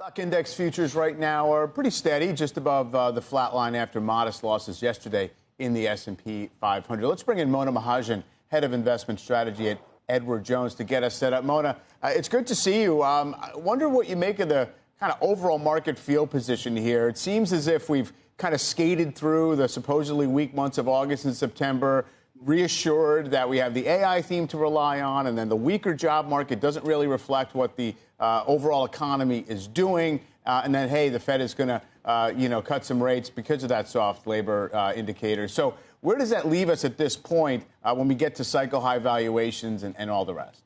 Stock index futures right now are pretty steady, just above the flat line after modest losses yesterday in the S&P 500. Let's bring in Mona Mahajan, head of investment strategy at Edward Jones, to get us set up. Mona, it's good to see you. I wonder what you make of the kind of overall market field position here. It seems as if we've kind of skated through the supposedly weak months of August and September, reassured that we have the AI theme to rely on, and then the weaker job market doesn't really reflect what the overall economy is doing. And then, hey, the Fed is going to, cut some rates because of that soft labor indicator. So where does that leave us at this point when we get to cycle high valuations and all the rest?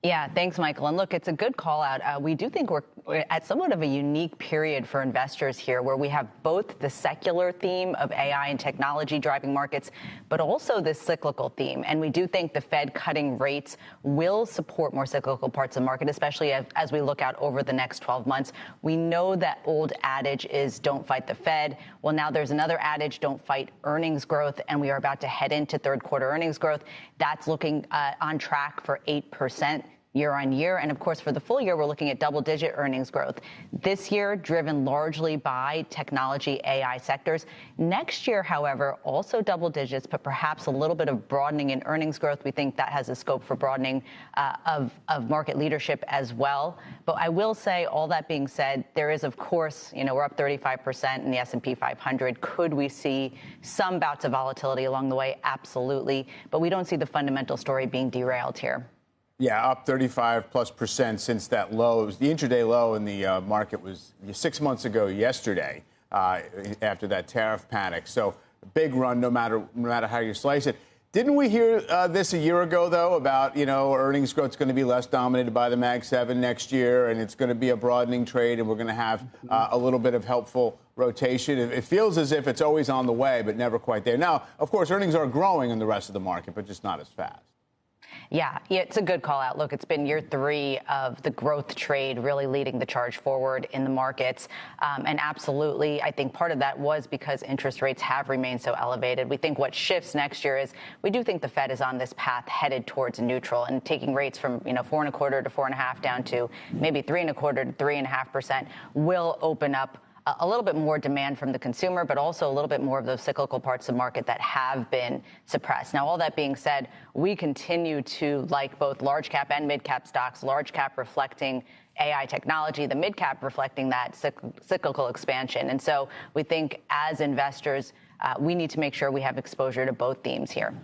Yeah, thanks, Michael. And look, it's a good call out. We do think we're at somewhat of a unique period for investors here, where we have both the secular theme of AI and technology driving markets, but also this cyclical theme. And we do think the Fed cutting rates will support more cyclical parts of the market, especially as we look out over the next 12 months. We know that old adage is don't fight the Fed. Well, now there's another adage, don't fight earnings growth. And we are about to head into third quarter earnings growth. That's looking on track for 8%. Year on year. And of course, for the full year, we're looking at double-digit earnings growth. This year, driven largely by technology AI sectors. Next year, however, also double digits, but perhaps a little bit of broadening in earnings growth. We think that has a scope for broadening of market leadership as well. But I will say, all that being said, there is, of course, we're up 35% in the S&P 500. Could we see some bouts of volatility along the way? Absolutely. But we don't see the fundamental story being derailed here. Yeah, up 35+% since that low. It was the intraday low in the market was 6 months ago yesterday after that tariff panic. So a big run no matter how you slice it. Didn't we hear this a year ago, though, about, earnings growth is going to be less dominated by the Mag 7 next year, and it's going to be a broadening trade, and we're going to have a little bit of helpful rotation. It feels as if it's always on the way, but never quite there. Now, of course, earnings are growing in the rest of the market, but just not as fast. Yeah, it's a good call out. Look, it's been year 3 of the growth trade really leading the charge forward in the markets. And absolutely, I think part of that was because interest rates have remained so elevated. We think what shifts next year is we do think the Fed is on this path headed towards neutral and taking rates from 4.25 to 4.5 down to maybe 3.25 to 3.5% will open up a little bit more demand from the consumer, but also a little bit more of those cyclical parts of the market that have been suppressed. Now, all that being said, we continue to like both large cap and mid cap stocks, large cap reflecting AI technology, the mid cap reflecting that cyclical expansion. And so we think as investors, we need to make sure we have exposure to both themes here.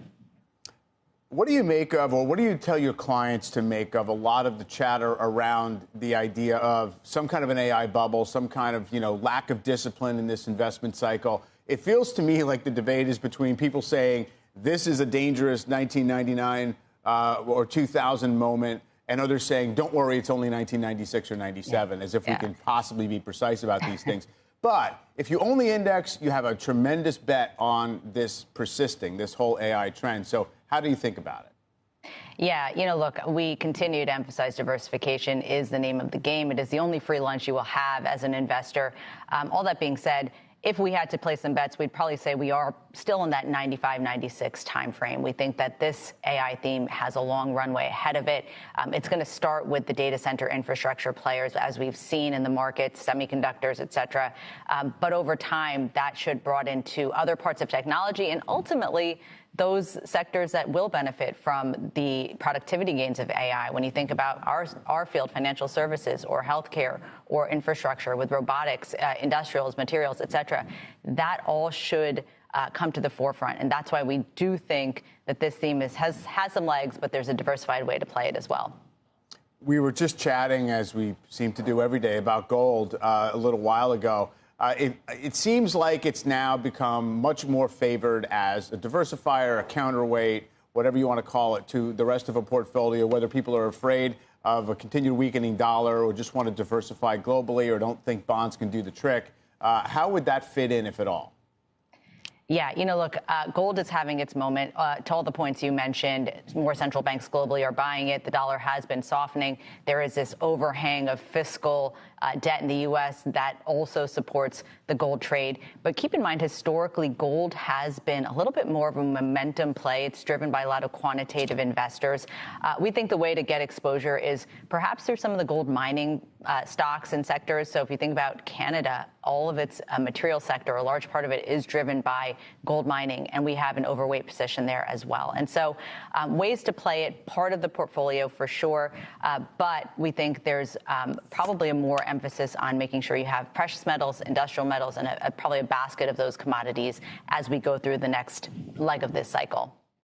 What do you make of, or what do you tell your clients to make of a lot of the chatter around the idea of some kind of an AI bubble, some kind of, lack of discipline in this investment cycle? It feels to me like the debate is between people saying this is a dangerous 1999 or 2000 moment, and others saying, don't worry, it's only 1996 or 97, as if we can possibly be precise about these things. But if you only index, you have a tremendous bet on this persisting, this whole AI trend. So how do you think about it? Yeah, look, we continue to emphasize diversification is the name of the game. It is the only free lunch you will have as an investor. All that being said, if we had to place some bets, we'd probably say we are still in that 95, 96 timeframe. We think that this AI theme has a long runway ahead of it. It's going to start with the data center infrastructure players, as we've seen in the market, semiconductors, et cetera. But over time, that should broaden to other parts of technology and ultimately those sectors that will benefit from the productivity gains of AI. When you think about our field, financial services or healthcare or infrastructure with robotics, industrials, materials, et cetera, that all should come to the forefront. And that's why we do think that this theme has some legs, but there's a diversified way to play it as well. We were just chatting, as we seem to do every day, about gold a little while ago. It seems like it's now become much more favored as a diversifier, a counterweight, whatever you want to call it, to the rest of a portfolio, whether people are afraid of a continued weakening dollar or just want to diversify globally or don't think bonds can do the trick. How would that fit in, if at all? Yeah, look, gold is having its moment. To all the points you mentioned, more central banks globally are buying it. The dollar has been softening. There is this overhang of fiscal debt in the U.S. that also supports the gold trade. But keep in mind, historically, gold has been a little bit more of a momentum play. It's driven by a lot of quantitative investors. We think the way to get exposure is perhaps through some of the gold mining stocks and sectors. So if you think about Canada, all of its material sector, a large part of it is driven by gold mining, and we have an overweight position there as well. And so ways to play it, part of the portfolio for sure, but we think there's probably a more emphasis on making sure you have precious metals, industrial metals, and probably a basket of those commodities as we go through the next leg of this cycle.